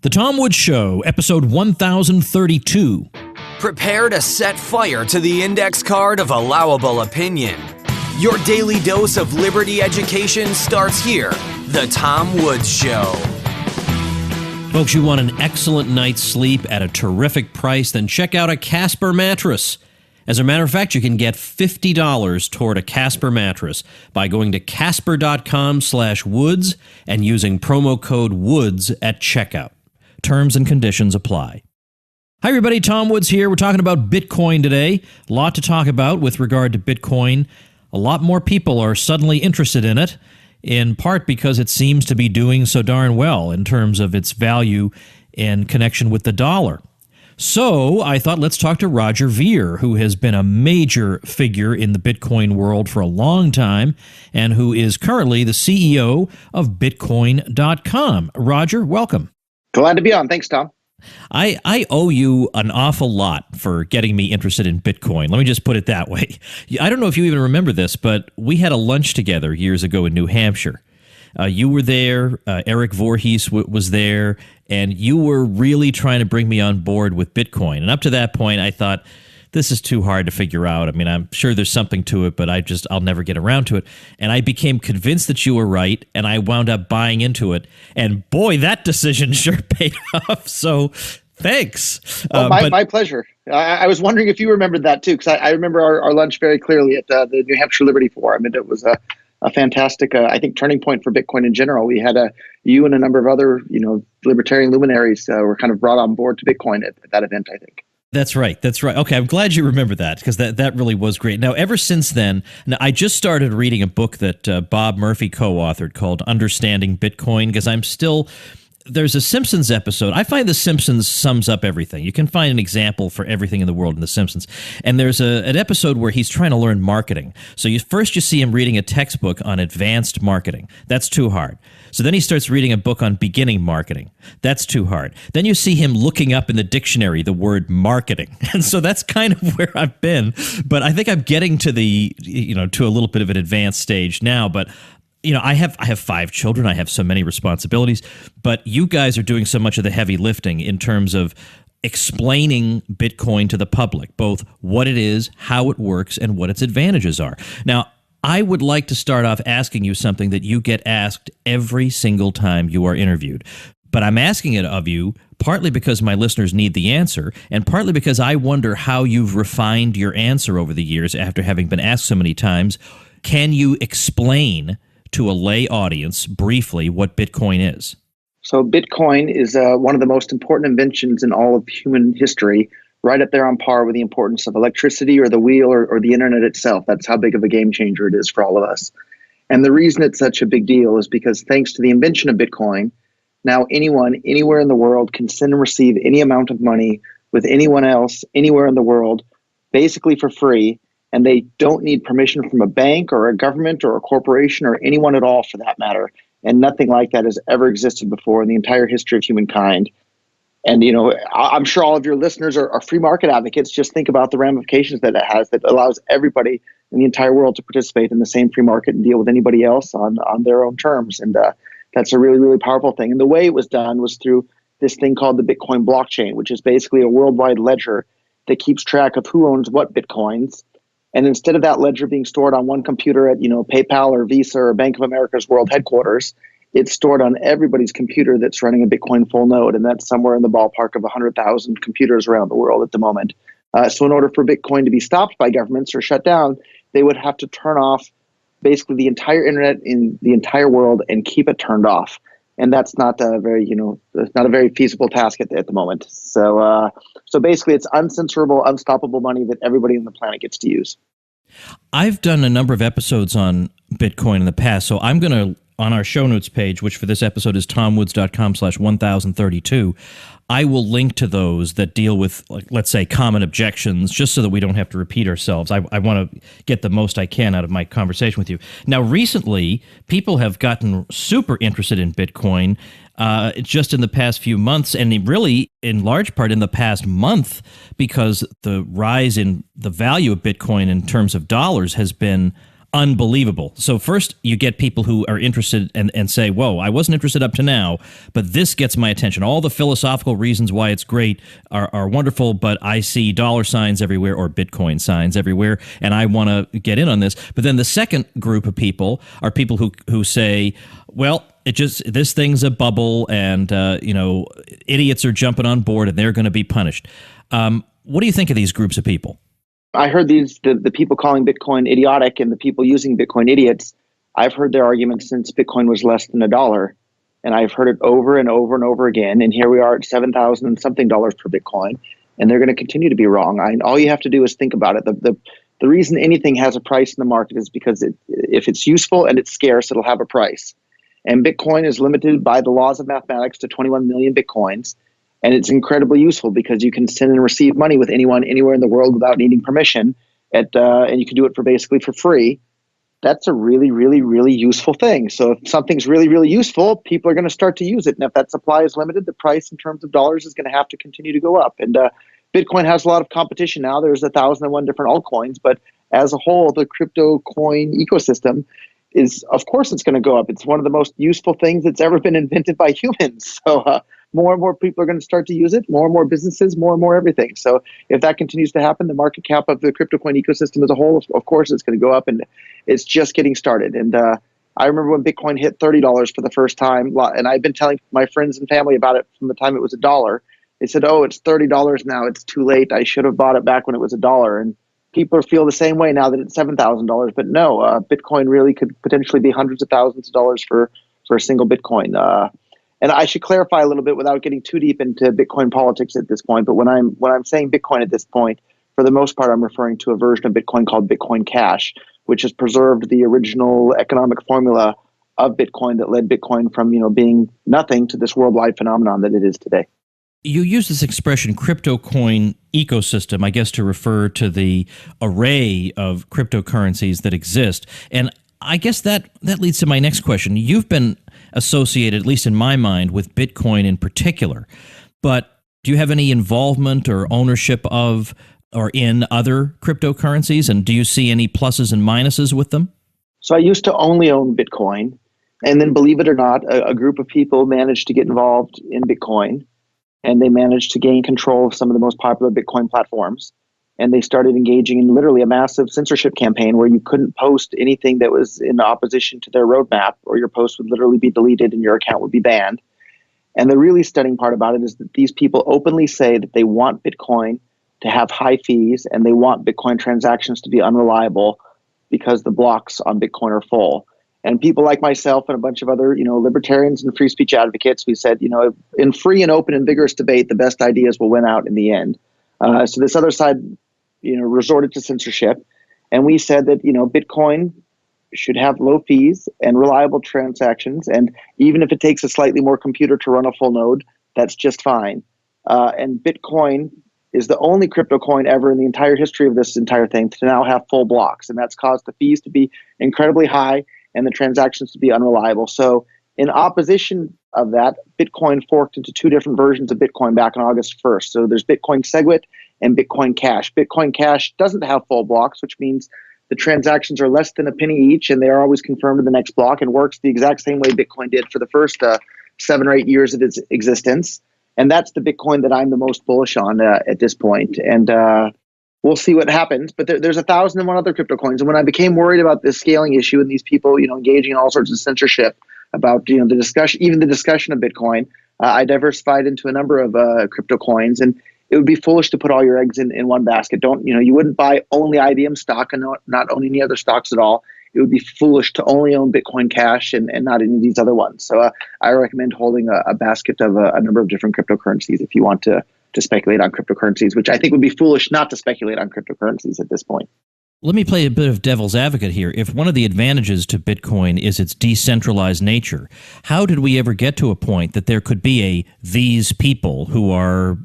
The Tom Woods Show, episode 1032. Prepare to set fire to the index card of allowable opinion. Your daily dose of liberty education starts here. The Tom Woods Show. Folks, you want an excellent night's sleep at a terrific price? Then check out a Casper mattress. As a matter of fact, you can get $50 toward a Casper mattress by going to casper.com/woods and using promo code WOODS at checkout. Terms and conditions apply. Hi, everybody. Tom Woods here. We're talking about Bitcoin today. A lot to talk about with regard to Bitcoin. A lot more people are suddenly interested in it, in part because it seems to be doing so darn well in terms of its value in connection with the dollar. So I thought let's talk to Roger Ver, who has been a major figure in the Bitcoin world for a long time and who is currently the CEO of Bitcoin.com. Roger, welcome. Glad to be on. Thanks, Tom. I owe you an awful lot for getting me interested in Bitcoin. Let me just put it that way. I don't know if you even remember this, but we had a lunch together years ago in New Hampshire. You were there, Eric Voorhees was there, and you were really trying to bring me on board with Bitcoin. And up to that point, I thought, this is too hard to figure out. I mean, I'm sure there's something to it, but I'll never get around to it. And I became convinced that you were right, and I wound up buying into it. And boy, that decision sure paid off. So thanks. My pleasure. I was wondering if you remembered that too, because I remember our lunch very clearly at the New Hampshire Liberty Forum, and it was a fantastic, I think, turning point for Bitcoin in general. We had you and a number of other, libertarian luminaries were kind of brought on board to Bitcoin at that event, I think. That's right. Okay, I'm glad you remember that because that really was great. Now, ever since then, I just started reading a book that Bob Murphy co-authored called Understanding Bitcoin because there's a Simpsons episode. I find The Simpsons sums up everything. You can find an example for everything in the world in The Simpsons. And there's an episode where he's trying to learn marketing. So you see him reading a textbook on advanced marketing. That's too hard. So then he starts reading a book on beginning marketing. That's too hard. Then you see him looking up in the dictionary the word marketing. And so that's kind of where I've been. But I think I'm getting to to a little bit of an advanced stage now. But I have 5 children. I have so many responsibilities, but you guys are doing so much of the heavy lifting in terms of explaining Bitcoin to the public, both what it is, how it works, and what its advantages are. Now, I would like to start off asking you something that you get asked every single time you are interviewed. But I'm asking it of you partly because my listeners need the answer, and partly because I wonder how you've refined your answer over the years after having been asked so many times. Can you explain to a lay audience briefly what Bitcoin is? So Bitcoin is one of the most important inventions in all of human history, right up there on par with the importance of electricity or the wheel or the internet itself. That's how big of a game changer it is for all of us. And the reason it's such a big deal is because thanks to the invention of Bitcoin, now anyone, anywhere in the world can send and receive any amount of money with anyone else, anywhere in the world, basically for free. And they don't need permission from a bank or a government or a corporation or anyone at all for that matter. And nothing like that has ever existed before in the entire history of humankind. And, I'm sure all of your listeners are free market advocates. Just think about the ramifications that it has that allows everybody in the entire world to participate in the same free market and deal with anybody else on their own terms. And that's a really, really powerful thing. And the way it was done was through this thing called the Bitcoin blockchain, which is basically a worldwide ledger that keeps track of who owns what Bitcoins. And instead of that ledger being stored on one computer at, PayPal or Visa or Bank of America's world headquarters, it's stored on everybody's computer that's running a Bitcoin full node. And that's somewhere in the ballpark of 100,000 computers around the world at the moment. So in order for Bitcoin to be stopped by governments or shut down, they would have to turn off basically the entire internet in the entire world and keep it turned off. And that's not a very, not a very feasible task at the moment. So basically it's uncensorable, unstoppable money that everybody on the planet gets to use. I've done a number of episodes on Bitcoin in the past, so I'm going to, on our show notes page, which for this episode is tomwoods.com/1032, I will link to those that deal with, let's say, common objections, just so that we don't have to repeat ourselves. I want to get the most I can out of my conversation with you. Now, recently, people have gotten super interested in Bitcoin just in the past few months, and really, in large part, in the past month, because the rise in the value of Bitcoin in terms of dollars has been unbelievable. So first you get people who are interested and say, whoa, I wasn't interested up to now, but this gets my attention. All the philosophical reasons why it's great are wonderful, but I see dollar signs everywhere or Bitcoin signs everywhere, and I want to get in on this. But then the second group of people are people who say, well, this thing's a bubble, and idiots are jumping on board and they're going to be punished. What do you think of these groups of people? I heard the people calling Bitcoin idiotic and the people using Bitcoin idiots. I've heard their arguments since Bitcoin was less than $1, and I've heard it over and over and over again. And here we are at $7,000 and something dollars per Bitcoin, and they're going to continue to be wrong. All you have to do is think about it. The reason anything has a price in the market is because if it's useful and it's scarce, it'll have a price. And Bitcoin is limited by the laws of mathematics to 21 million Bitcoins. And it's incredibly useful because you can send and receive money with anyone anywhere in the world without needing permission, and you can do it for free. That's a really, really, really useful thing. So if something's really, really useful, people are going to start to use it. And if that supply is limited, the price in terms of dollars is going to have to continue to go up. And Bitcoin has a lot of competition now. There's 1,001 different altcoins, but as a whole, the crypto coin ecosystem is, of course, it's going to go up. It's one of the most useful things that's ever been invented by humans. So more and more people are going to start to use it, more and more businesses, more and more everything. So if that continues to happen, the market cap of the crypto coin ecosystem as a whole, of course, it's going to go up, and it's just getting started. And I remember when Bitcoin hit $30 for the first time, and I've been telling my friends and family about it from the time it was $1. They said, oh, it's $30 now. It's too late. I should have bought it back when it was $1. And people feel the same way now that it's $7,000. But no, Bitcoin really could potentially be hundreds of thousands of dollars for a single Bitcoin. And I should clarify a little bit without getting too deep into Bitcoin politics at this point. But when I'm saying Bitcoin at this point, for the most part, I'm referring to a version of Bitcoin called Bitcoin Cash, which has preserved the original economic formula of Bitcoin that led Bitcoin from being nothing to this worldwide phenomenon that it is today. You use this expression crypto coin ecosystem, I guess, to refer to the array of cryptocurrencies that exist. And I guess that leads to my next question. You've been associated, at least in my mind, with Bitcoin in particular. But do you have any involvement or ownership of or in other cryptocurrencies? And do you see any pluses and minuses with them? So I used to only own Bitcoin. And then, believe it or not, a group of people managed to get involved in Bitcoin. And they managed to gain control of some of the most popular Bitcoin platforms. And they started engaging in literally a massive censorship campaign where you couldn't post anything that was in opposition to their roadmap, or your post would literally be deleted and your account would be banned. And the really stunning part about it is that these people openly say that they want Bitcoin to have high fees and they want Bitcoin transactions to be unreliable because the blocks on Bitcoin are full. And people like myself and a bunch of other, libertarians and free speech advocates, we said, in free and open and vigorous debate, the best ideas will win out in the end. So this other side, resorted to censorship. And we said that, Bitcoin should have low fees and reliable transactions. And even if it takes a slightly more computer to run a full node, that's just fine. And Bitcoin is the only crypto coin ever in the entire history of this entire thing to now have full blocks. And that's caused the fees to be incredibly high and the transactions to be unreliable. So in opposition of that, Bitcoin forked into two different versions of Bitcoin back on August 1st. So there's Bitcoin SegWit and Bitcoin Cash. Bitcoin Cash doesn't have full blocks, which means the transactions are less than a penny each, and they are always confirmed in the next block, and works the exact same way Bitcoin did for the first 7 or 8 years of its existence. And that's the Bitcoin that I'm the most bullish on at this point. And we'll see what happens. But there's 1,001 other crypto coins. And when I became worried about this scaling issue and these people, engaging in all sorts of censorship about, the discussion, even the discussion of Bitcoin, I diversified into a number of crypto coins. And it would be foolish to put all your eggs in one basket. You wouldn't buy only IBM stock and not own any other stocks at all. It would be foolish to only own Bitcoin Cash and not any of these other ones. So I recommend holding a basket of a number of different cryptocurrencies if you want to speculate on cryptocurrencies, which I think would be foolish not to speculate on cryptocurrencies at this point. Let me play a bit of devil's advocate here. If one of the advantages to Bitcoin is its decentralized nature, how did we ever get to a point that there could be these people who are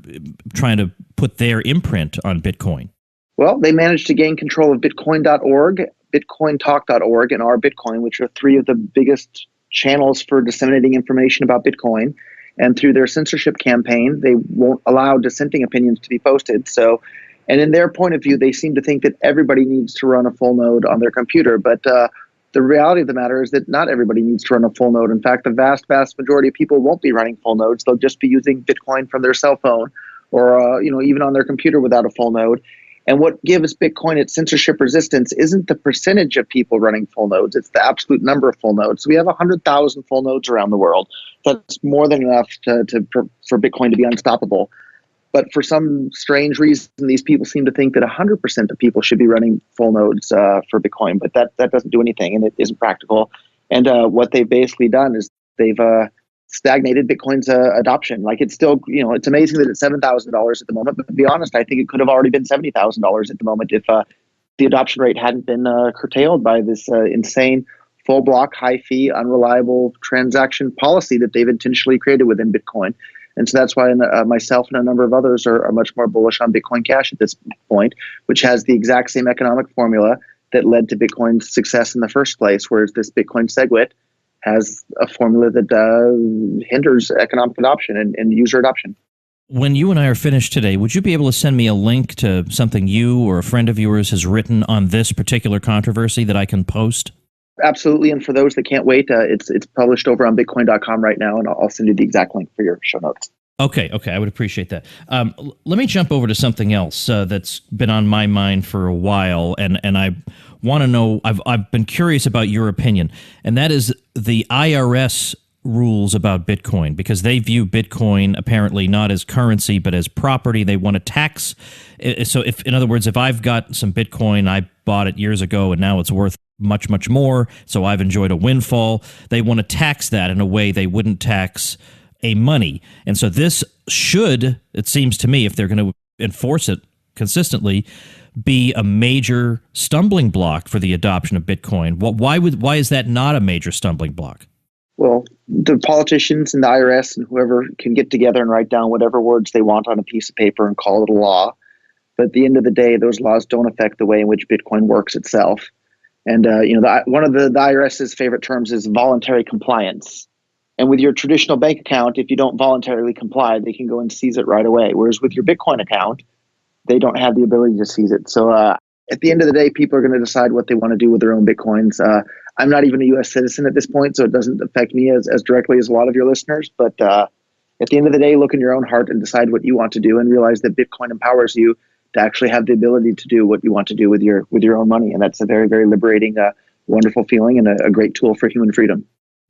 trying to put their imprint on Bitcoin? Well, they managed to gain control of Bitcoin.org, BitcoinTalk.org, and Our Bitcoin, which are three of the biggest channels for disseminating information about Bitcoin. And through their censorship campaign, they won't allow dissenting opinions to be posted. So And in their point of view, they seem to think that everybody needs to run a full node on their computer. But the reality of the matter is that not everybody needs to run a full node. In fact, the vast, vast majority of people won't be running full nodes. They'll just be using Bitcoin from their cell phone or even on their computer without a full node. And what gives Bitcoin its censorship resistance isn't the percentage of people running full nodes. It's the absolute number of full nodes. So we have 100,000 full nodes around the world. That's more than enough for Bitcoin to be unstoppable. But for some strange reason, these people seem to think that 100% of people should be running full nodes for Bitcoin. But that doesn't do anything, and it isn't practical. And what they've basically done is they've stagnated Bitcoin's adoption. Like, it's still, it's amazing that it's $7,000 at the moment. But to be honest, I think it could have already been $70,000 at the moment if the adoption rate hadn't been curtailed by this insane full block, high fee, unreliable transaction policy that they've intentionally created within Bitcoin. And so that's why myself and a number of others are much more bullish on Bitcoin Cash at this point, which has the exact same economic formula that led to Bitcoin's success in the first place, whereas this Bitcoin SegWit has a formula that hinders economic adoption and user adoption. When you and I are finished today, would you be able to send me a link to something you or a friend of yours has written on this particular controversy that I can post? Absolutely. And for those that can't wait, it's published over on Bitcoin.com right now, and I'll send you the exact link for your show notes. Okay, I would appreciate that. Let me jump over to something else that's been on my mind for a while, and I want to know, I've been curious about your opinion, and that is the IRS rules about Bitcoin, because they view Bitcoin apparently not as currency but as property. They want to tax. So if, in other words, if I've got some Bitcoin, I bought it years ago and now it's worth much, much more, so I've enjoyed a windfall, they want to tax that in a way they wouldn't tax a money. And so this should, it seems to me, if they're going to enforce it consistently, be a major stumbling block for the adoption of Bitcoin. Why is that not a major stumbling block? Well, the politicians and the IRS and whoever can get together and write down whatever words they want on a piece of paper and call it a law. But at the end of the day, those laws don't affect the way in which Bitcoin works itself. And one of the IRS's favorite terms is voluntary compliance. And with your traditional bank account, if you don't voluntarily comply, they can go and seize it right away. Whereas with your Bitcoin account, they don't have the ability to seize it. So at the end of the day, people are going to decide what they want to do with their own Bitcoins. I'm not even a U.S. citizen at this point, so it doesn't affect me as directly as a lot of your listeners. But at the end of the day, look in your own heart and decide what you want to do, and realize that Bitcoin empowers you to actually have the ability to do what you want to do with your own money. And that's a very, very liberating, wonderful feeling and a great tool for human freedom.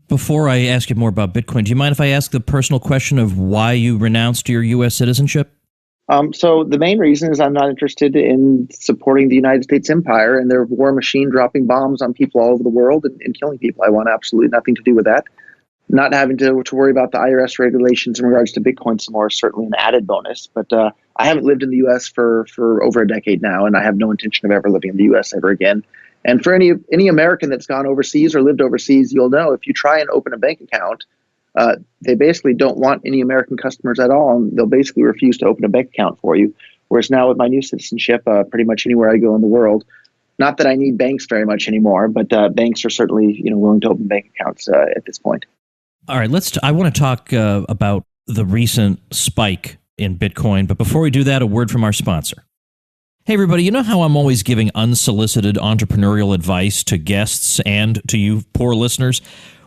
Before I ask you more about Bitcoin, do you mind if I ask the personal question of why you renounced your U.S. citizenship? So the main reason is I'm not interested in supporting the United States empire and their war machine dropping bombs on people all over the world and killing people. I want absolutely nothing to do with that. Not having to worry about the IRS regulations in regards to Bitcoin some more is certainly an added bonus. But I haven't lived in the U.S. for over a decade now, and I have no intention of ever living in the U.S. ever again. And for any American that's gone overseas or lived overseas, you'll know if you try and open a bank account, they basically don't want any American customers at all, and they'll basically refuse to open a bank account for you. Whereas now with my new citizenship, pretty much anywhere I go in the world, not that I need banks very much anymore, but banks are certainly willing to open bank accounts at this point. All right, I want to talk about the recent spike in Bitcoin, but before we do that, a word from our sponsor. Hey everybody, you know how I'm always giving unsolicited entrepreneurial advice to guests and to you poor listeners?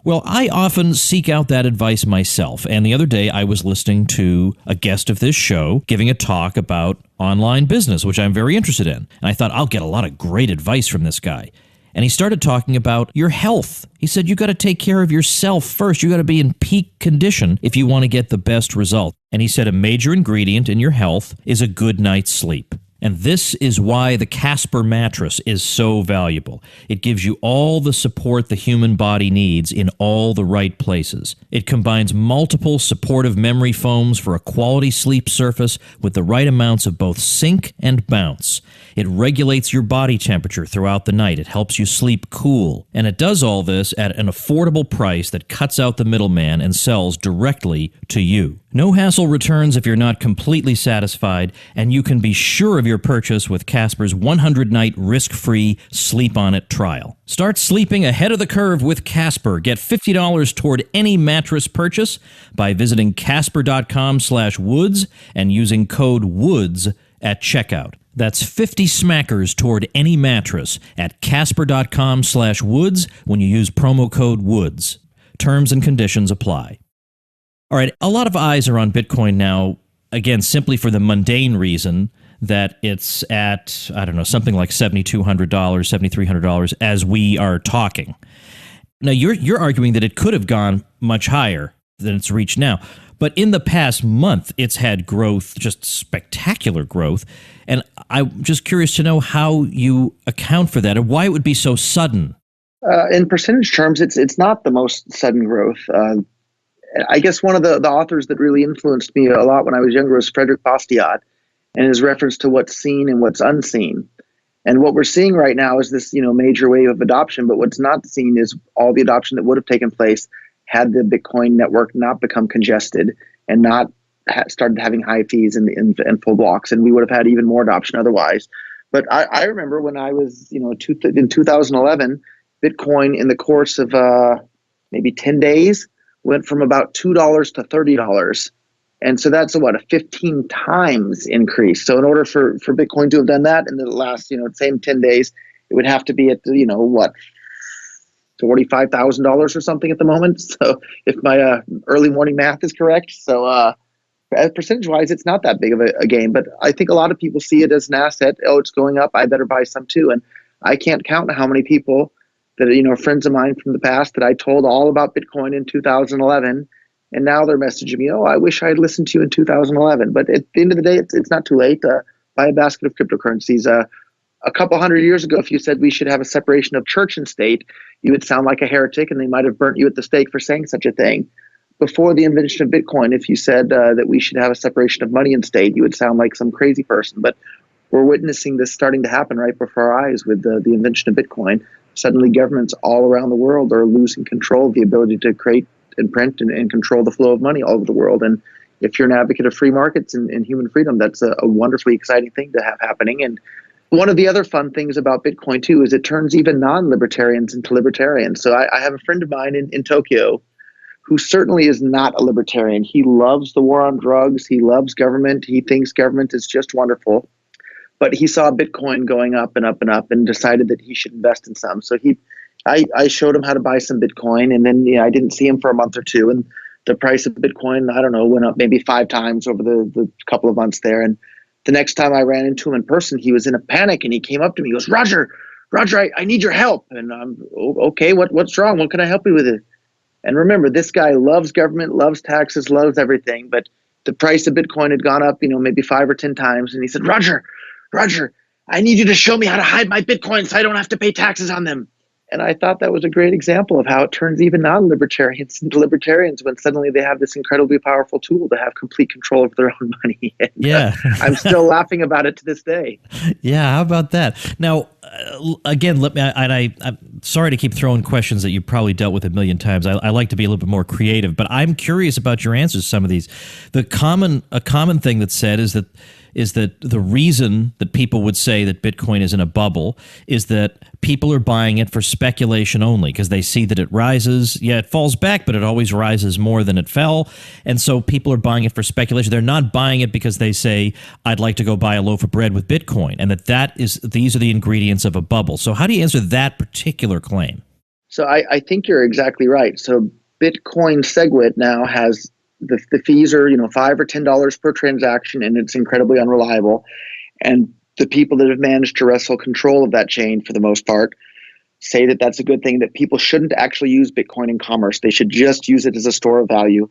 Well, I often seek out that advice myself, and the other day I was listening to a guest of this show giving a talk about online business, which I'm very interested in, and I thought I'll get a lot of great advice from this guy. And he started talking about your health. He said you got to take care of yourself first. You got to be in peak condition if you want to get the best result. And he said a major ingredient in your health is a good night's sleep. And this is why the Casper mattress is so valuable. It gives you all the support the human body needs in all the right places. It combines multiple supportive memory foams for a quality sleep surface with the right amounts of both sink and bounce. It regulates your body temperature throughout the night. It helps you sleep cool. And it does all this at an affordable price that cuts out the middleman and sells directly to you. No hassle returns if you're not completely satisfied, and you can be sure of your purchase with Casper's 100-night risk-free Sleep On It trial. Start sleeping ahead of the curve with Casper. Get $50 toward any mattress purchase by visiting casper.com/woods and using code WOODS at checkout. That's 50 smackers toward any mattress at Casper.com/Woods when you use promo code WOODS. Terms and conditions apply. All right, a lot of eyes are on Bitcoin now, again, simply for the mundane reason that it's at, I don't know, something like $7,200, $7,300 as we are talking. Now, you're arguing that it could have gone much higher than it's reached now. But in the past month, it's had growth, just spectacular growth. And I'm just curious to know how you account for that and why it would be so sudden. In percentage terms, it's not the most sudden growth. I guess one of the authors that really influenced me a lot when I was younger was Frederick Bastiat, and his reference to what's seen and what's unseen. And what we're seeing right now is this, major wave of adoption. But what's not seen is all the adoption that would have taken place had the Bitcoin network not become congested and not started having high fees and full blocks, and we would have had even more adoption otherwise. But I remember when I was, in 2011, Bitcoin in the course of maybe 10 days went from about $2 to $30. And so that's a 15 times increase. So in order for Bitcoin to have done that in the last, same 10 days, it would have to be at, $45,000 or something at the moment. So if my early morning math is correct. So percentage-wise, it's not that big of a game. But I think a lot of people see it as an asset. Oh, it's going up. I better buy some too. And I can't count how many people that, friends of mine from the past that I told all about Bitcoin in 2011. And now they're messaging me, oh, I wish I had listened to you in 2011. But at the end of the day, it's not too late. Buy a basket of cryptocurrencies. A couple hundred years ago, if you said we should have a separation of church and state, you would sound like a heretic, and they might have burnt you at the stake for saying such a thing. Before the invention of Bitcoin, if you said that we should have a separation of money and state, you would sound like some crazy person. But we're witnessing this starting to happen right before our eyes with the invention of Bitcoin. Suddenly, governments all around the world are losing control of the ability to create and print and control the flow of money all over the world. And if you're an advocate of free markets and human freedom, that's a wonderfully exciting thing to have happening. And one of the other fun things about Bitcoin, too, is it turns even non-libertarians into libertarians. So I have a friend of mine in Tokyo who certainly is not a libertarian. He loves the war on drugs. He loves government. He thinks government is just wonderful. But he saw Bitcoin going up and up and up and decided that he should invest in some. So I showed him how to buy some Bitcoin, and then I didn't see him for a month or two. And the price of Bitcoin, I don't know, went up maybe 5 times over the couple of months there. And the next time I ran into him in person, he was in a panic, and he came up to me. He goes, Roger, I need your help. And I'm, okay, what's wrong? What can I help you with it? And remember, this guy loves government, loves taxes, loves everything. But the price of Bitcoin had gone up, maybe 5 or 10 times. And he said, Roger, I need you to show me how to hide my Bitcoin so I don't have to pay taxes on them. And I thought that was a great example of how it turns even non-libertarians into libertarians when suddenly they have this incredibly powerful tool to have complete control over their own money. And, yeah. I'm still laughing about it to this day. Yeah, how about that? Now, again, I'm sorry to keep throwing questions that you've probably dealt with a million times. I like to be a little bit more creative, but I'm curious about your answers to some of these. A common thing that's said is that the reason that people would say that Bitcoin is in a bubble is that people are buying it for speculation only because they see that it rises. Yeah, it falls back, but it always rises more than it fell. And so people are buying it for speculation. They're not buying it because they say, I'd like to go buy a loaf of bread with Bitcoin, and these are the ingredients of a bubble. So how do you answer that particular claim? So I think you're exactly right. So Bitcoin SegWit now has the fees are, $5 or $10 per transaction, and it's incredibly unreliable. And the people that have managed to wrestle control of that chain for the most part say that that's a good thing, that people shouldn't actually use Bitcoin in commerce. They should just use it as a store of value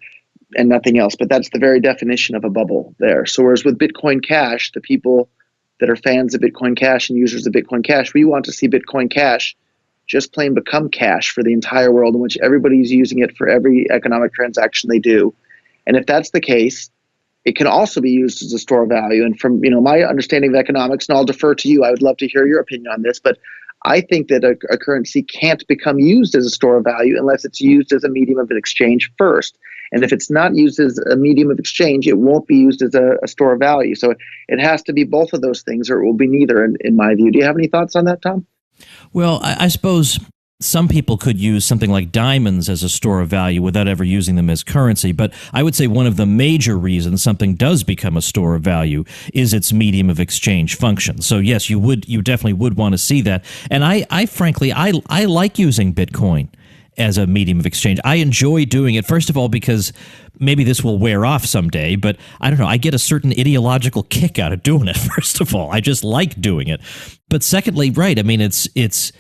and nothing else. But that's the very definition of a bubble there. So whereas with Bitcoin Cash, the people that are fans of Bitcoin Cash and users of Bitcoin Cash, we want to see Bitcoin Cash just plain become cash for the entire world, in which everybody's using it for every economic transaction they do. And if that's the case, it can also be used as a store of value. And from my understanding of economics, and I'll defer to you, I would love to hear your opinion on this, but I think that a currency can't become used as a store of value unless it's used as a medium of exchange first. And if it's not used as a medium of exchange, it won't be used as a store of value. So it has to be both of those things, or it will be neither, in my view. Do you have any thoughts on that, Tom? Well, I suppose some people could use something like diamonds as a store of value without ever using them as currency. But I would say one of the major reasons something does become a store of value is its medium of exchange function. So yes, you definitely would want to see that. And I frankly, I like using Bitcoin as a medium of exchange. I enjoy doing it, first of all, because maybe this will wear off someday, but I don't know, I get a certain ideological kick out of doing it, first of all. I just like doing it. But secondly, right, I mean, it's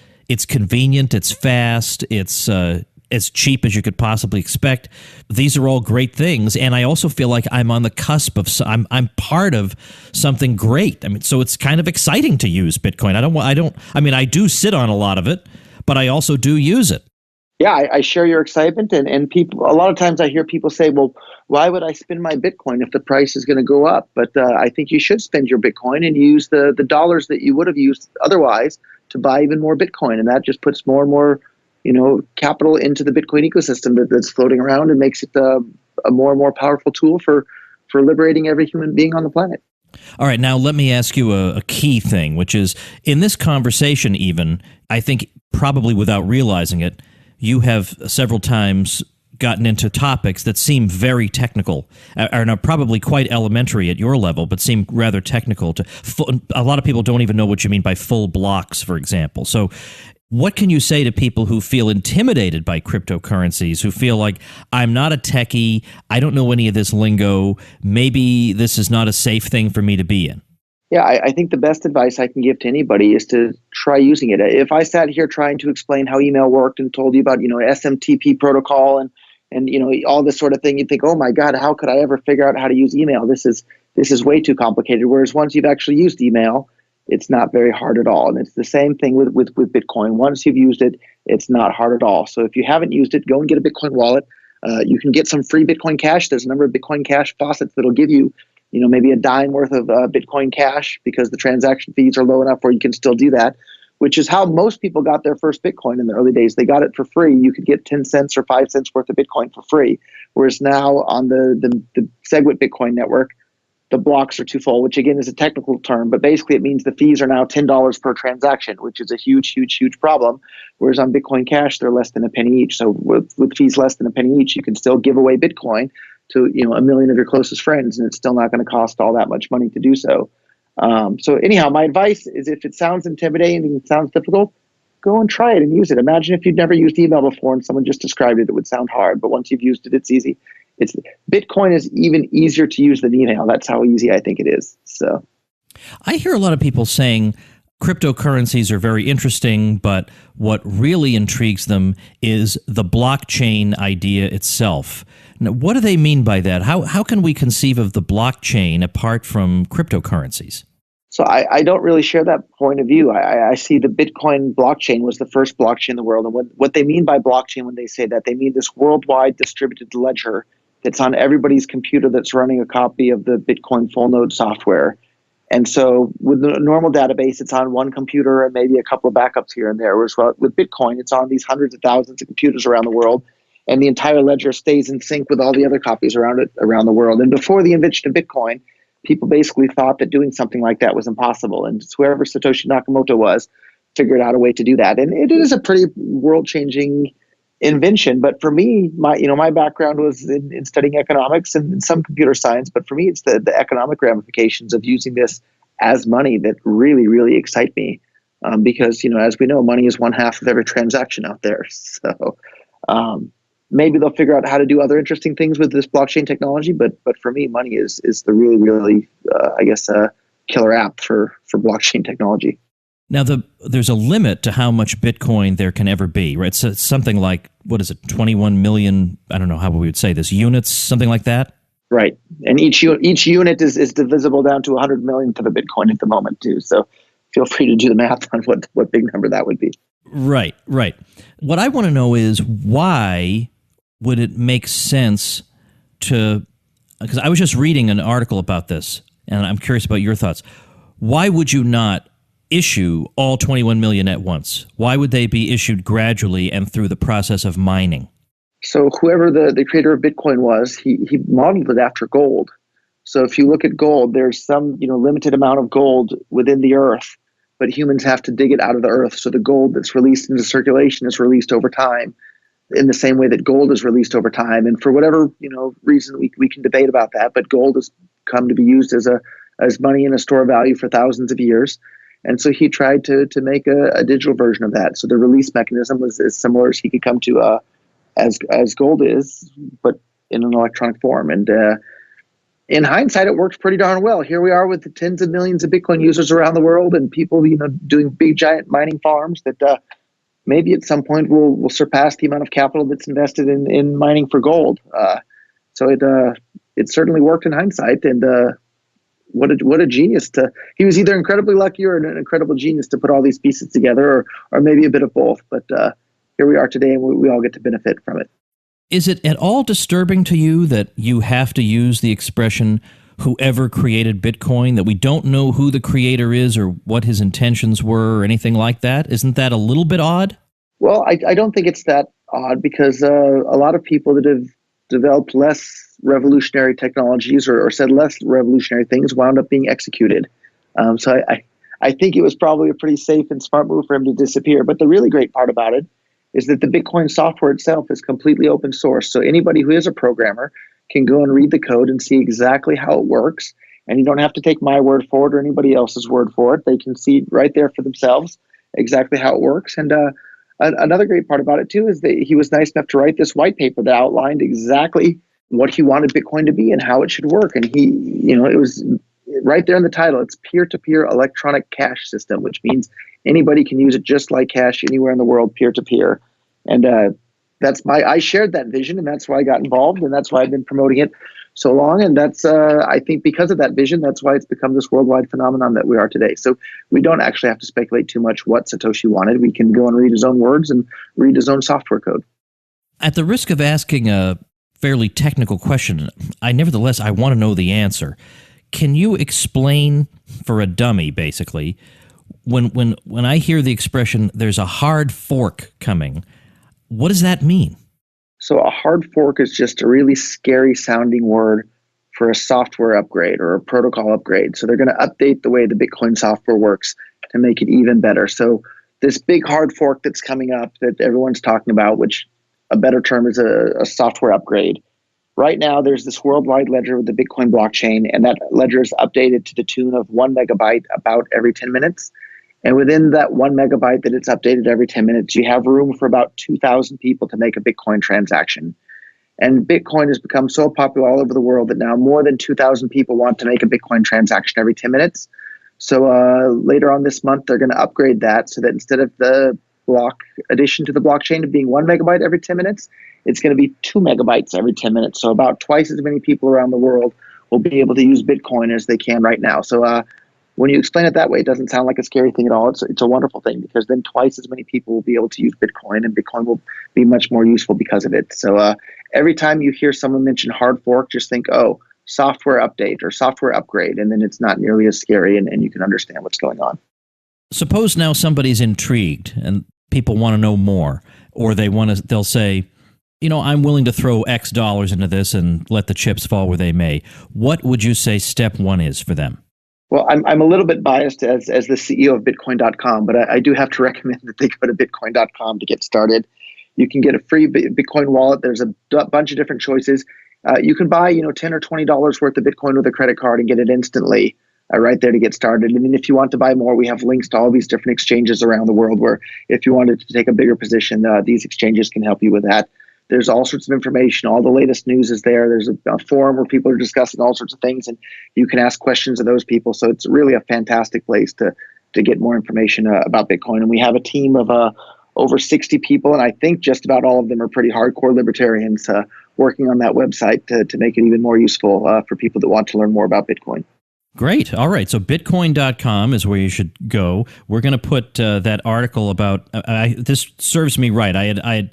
convenient, it's fast, it's as cheap as you could possibly expect. These are all great things, and I also feel like I'm on the cusp of I'm part of something great. I mean, so it's kind of exciting to use Bitcoin. I do sit on a lot of it, but I also do use it. Yeah, I share your excitement, and people. A lot of times, I hear people say, "Well, why would I spend my Bitcoin if the price is going to go up?" But I think you should spend your Bitcoin and use the dollars that you would have used otherwise to buy even more Bitcoin, and that just puts more and more, capital into the Bitcoin ecosystem that's floating around and makes it a more and more powerful tool for liberating every human being on the planet. All right, now let me ask you a key thing, which is in this conversation, even I think probably without realizing it, you have several times gotten into topics that seem very technical, are now probably quite elementary at your level, but seem rather technical. A lot of people don't even know what you mean by full blocks, for example. So what can you say to people who feel intimidated by cryptocurrencies, who feel like, I'm not a techie, I don't know any of this lingo, maybe this is not a safe thing for me to be in? Yeah, I think the best advice I can give to anybody is to try using it. If I sat here trying to explain how email worked and told you about, SMTP protocol and all this sort of thing, you'd think, oh my God, how could I ever figure out how to use email? This is way too complicated. Whereas once you've actually used email, it's not very hard at all. And it's the same thing with Bitcoin. Once you've used it, it's not hard at all. So if you haven't used it, go and get a Bitcoin wallet. You can get some free Bitcoin Cash. There's a number of Bitcoin Cash faucets that'll give you maybe a dime worth of Bitcoin Cash because the transaction fees are low enough where you can still do that, which is how most people got their first Bitcoin in the early days. They got it for free. You could get 10 cents or 5 cents worth of Bitcoin for free. Whereas now on the SegWit Bitcoin network, the blocks are too full, which again is a technical term, but basically it means the fees are now $10 per transaction, which is a huge, huge, huge problem. Whereas on Bitcoin Cash, they're less than a penny each. So with fees less than a penny each, you can still give away Bitcoin to a million of your closest friends, and it's still not going to cost all that much money to do so. So anyhow, my advice is if it sounds intimidating and it sounds difficult, go and try it and use it. Imagine if you'd never used email before and someone just described it, it would sound hard. But once you've used it, it's easy. Bitcoin is even easier to use than email. That's how easy I think it is. So I hear a lot of people saying cryptocurrencies are very interesting, but what really intrigues them is the blockchain idea itself. Now, what do they mean by that? How can we conceive of the blockchain apart from cryptocurrencies? So I don't really share that point of view. I see the Bitcoin blockchain was the first blockchain in the world. And what they mean by blockchain when they say that, they mean this worldwide distributed ledger that's on everybody's computer that's running a copy of the Bitcoin full node software. And so with the normal database, it's on one computer and maybe a couple of backups here and there. Whereas with Bitcoin, it's on these hundreds of thousands of computers around the world. And the entire ledger stays in sync with all the other copies around the world. And before the invention of Bitcoin, people basically thought that doing something like that was impossible. And whoever Satoshi Nakamoto was figured out a way to do that. And it is a pretty world-changing invention. But for me, my background was in studying economics and some computer science. But for me, it's the economic ramifications of using this as money that really, really excite me. Because, as we know, money is one half of every transaction out there. So maybe they'll figure out how to do other interesting things with this blockchain technology. But for me, money is the really, really, killer app for blockchain technology. Now, there's a limit to how much Bitcoin there can ever be, right? So it's something like, 21 million, I don't know how we would say this, units, something like that? Right. And each unit is divisible down to 100 million to the Bitcoin at the moment, too. So feel free to do the math on what big number that would be. Right. What I want to know is why would it make sense to, because I was just reading an article about this, and I'm curious about your thoughts. Why would you not issue all 21 million at once? Why would they be issued gradually and through the process of mining? So whoever the creator of Bitcoin was, he modeled it after gold. So if you look at gold, there's some limited amount of gold within the earth but humans have to dig it out of the earth. So the gold that's released into circulation is released over time in the same way that gold is released over time. And for whatever, reason, we can debate about that, but gold has come to be used as money and a store of value for thousands of years. And so he tried to make a digital version of that. So the release mechanism was as similar as he could come to as gold is, but in an electronic form. And in hindsight, it works pretty darn well. Here we are with the tens of millions of Bitcoin users around the world, and people, doing big giant mining farms that maybe at some point will surpass the amount of capital that's invested in mining for gold. So it certainly worked in hindsight, and what a genius he was either incredibly lucky or an incredible genius to put all these pieces together, or maybe a bit of both. But here we are today, and we all get to benefit from it. Is it at all disturbing to you that you have to use the expression whoever created Bitcoin, that we don't know who the creator is or what his intentions were or anything like that? Isn't that a little bit odd? Well, I don't think it's that odd, because a lot of people that have developed less revolutionary technologies or said less revolutionary things wound up being executed. So I think it was probably a pretty safe and smart move for him to disappear. But the really great part about it is that the Bitcoin software itself is completely open source. So anybody who is a programmer can go and read the code and see exactly how it works. And you don't have to take my word for it or anybody else's word for it. They can see right there for themselves exactly how it works. And another great part about it, too, is that he was nice enough to write this white paper that outlined exactly what he wanted Bitcoin to be and how it should work. And it was right there in the title. It's peer-to-peer electronic cash system, which means anybody can use it just like cash anywhere in the world, peer-to-peer. And I shared that vision, and that's why I got involved, and that's why I've been promoting it so long. And that's, I think, because of that vision, that's why it's become this worldwide phenomenon that we are today. So we don't actually have to speculate too much what Satoshi wanted. We can go and read his own words and read his own software code. At the risk of asking a fairly technical question, I want to know the answer. Can you explain for a dummy, basically, when I hear the expression, there's a hard fork coming, what does that mean? So a hard fork is just a really scary sounding word for a software upgrade or a protocol upgrade. So they're going to update the way the Bitcoin software works to make it even better. So this big hard fork that's coming up that everyone's talking about, which a better term is a software upgrade. Right now, there's this worldwide ledger with the Bitcoin blockchain, and that ledger is updated to the tune of 1 megabyte about every 10 minutes. And within that 1 megabyte that it's updated every 10 minutes, you have room for about 2,000 people to make a Bitcoin transaction. And Bitcoin has become so popular all over the world that now more than 2,000 people want to make a Bitcoin transaction every 10 minutes. So later on this month, they're going to upgrade that so that instead of the block addition to the blockchain of being 1 megabyte every 10 minutes, it's going to be 2 megabytes every 10 minutes. So about twice as many people around the world will be able to use Bitcoin as they can right now. So when you explain it that way, it doesn't sound like a scary thing at all. It's a wonderful thing, because then twice as many people will be able to use Bitcoin, and Bitcoin will be much more useful because of it. So every time you hear someone mention hard fork, just think, oh, software update or software upgrade, and then it's not nearly as scary, and you can understand what's going on. Suppose now somebody's intrigued and people want to know more, or they'll say, I'm willing to throw X dollars into this and let the chips fall where they may. What would you say step one is for them? Well, I'm a little bit biased as the CEO of Bitcoin.com, but I do have to recommend that they go to Bitcoin.com to get started. You can get a free Bitcoin wallet. There's a bunch of different choices. You can buy, $10 or $20 worth of Bitcoin with a credit card and get it instantly right there to get started. And then if you want to buy more, we have links to all these different exchanges around the world where if you wanted to take a bigger position, these exchanges can help you with that. There's all sorts of information. All the latest news is there. There's a forum where people are discussing all sorts of things, and you can ask questions of those people. So it's really a fantastic place to get more information about Bitcoin. And we have a team of over 60 people, and I think just about all of them are pretty hardcore libertarians working on that website to make it even more useful for people that want to learn more about Bitcoin. Great. All right. So Bitcoin.com is where you should go. We're going to put that article about this serves me right. I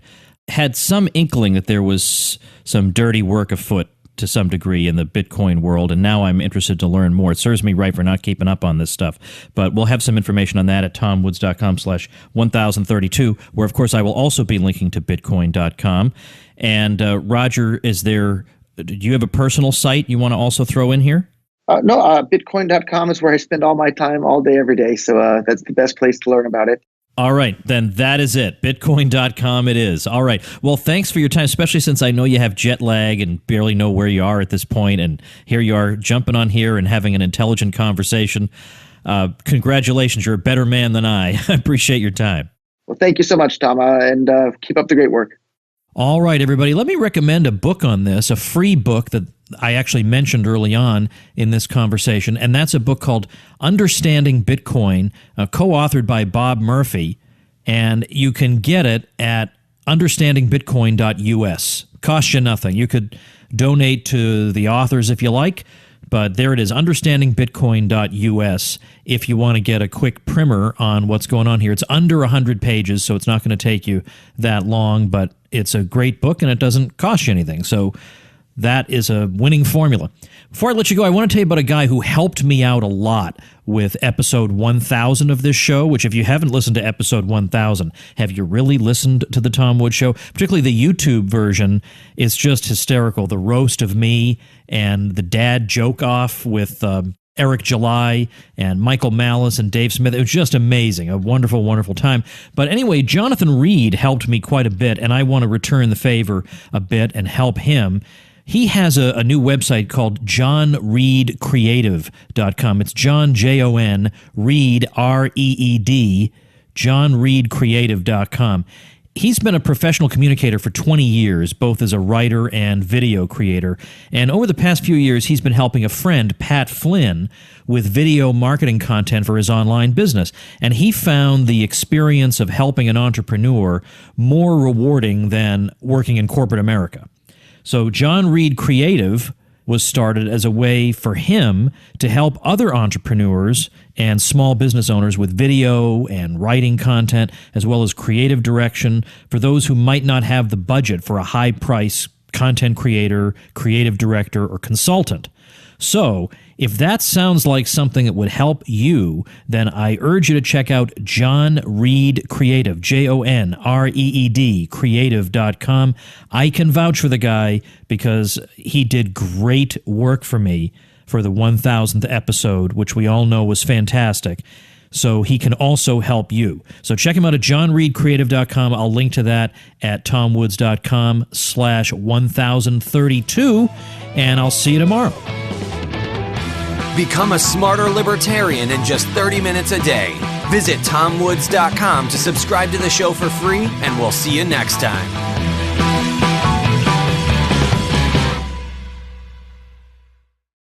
had some inkling that there was some dirty work afoot to some degree in the Bitcoin world, and now I'm interested to learn more. It serves me right for not keeping up on this stuff. But we'll have some information on that at tomwoods.com/1032, where, of course, I will also be linking to Bitcoin.com. And Roger, do you have a personal site you want to also throw in here? No, Bitcoin.com is where I spend all my time all day, every day. So that's the best place to learn about it. All right, then that is it. Bitcoin.com it is. All right. Well, thanks for your time, especially since I know you have jet lag and barely know where you are at this point, and here you are jumping on here and having an intelligent conversation. Congratulations. You're a better man than I. I appreciate your time. Well, thank you so much, Tom, and keep up the great work. All right, everybody. Let me recommend a book on this, a free book that I actually mentioned early on in this conversation, and that's a book called Understanding Bitcoin, co-authored by Bob Murphy, and you can get it at understandingbitcoin.us. Costs you nothing. You could donate to the authors if you like, but there it is, understandingbitcoin.us, if you want to get a quick primer on what's going on here. It's under 100 pages, so it's not going to take you that long, but it's a great book, and it doesn't cost you anything. So that is a winning formula. Before I let you go, I want to tell you about a guy who helped me out a lot with episode 1000 of this show, which if you haven't listened to episode 1000, have you really listened to the Tom Woods Show? Particularly the YouTube version is just hysterical. The roast of me and the dad joke off with Eric July and Michael Malice and Dave Smith. It was just amazing. A wonderful, wonderful time. But anyway, Jonathan Reed helped me quite a bit, and I want to return the favor a bit and help him. He has a new website called johnreedcreative.com. It's John, Jon, Reed, Reed, johnreedcreative.com. He's been a professional communicator for 20 years, both as a writer and video creator. And over the past few years, he's been helping a friend, Pat Flynn, with video marketing content for his online business. And he found the experience of helping an entrepreneur more rewarding than working in corporate America. So John Reed Creative was started as a way for him to help other entrepreneurs and small business owners with video and writing content, as well as creative direction for those who might not have the budget for a high-price content creator, creative director, or consultant. So, if that sounds like something that would help you, then I urge you to check out John Reed Creative, JONREED, creative.com. I can vouch for the guy because he did great work for me for the 1000th episode, which we all know was fantastic. So he can also help you. So check him out at johnreedcreative.com. I'll link to that at tomwoods.com/1032, and I'll see you tomorrow. Become a smarter libertarian in just 30 minutes a day. Visit tomwoods.com to subscribe to the show for free, and we'll see you next time.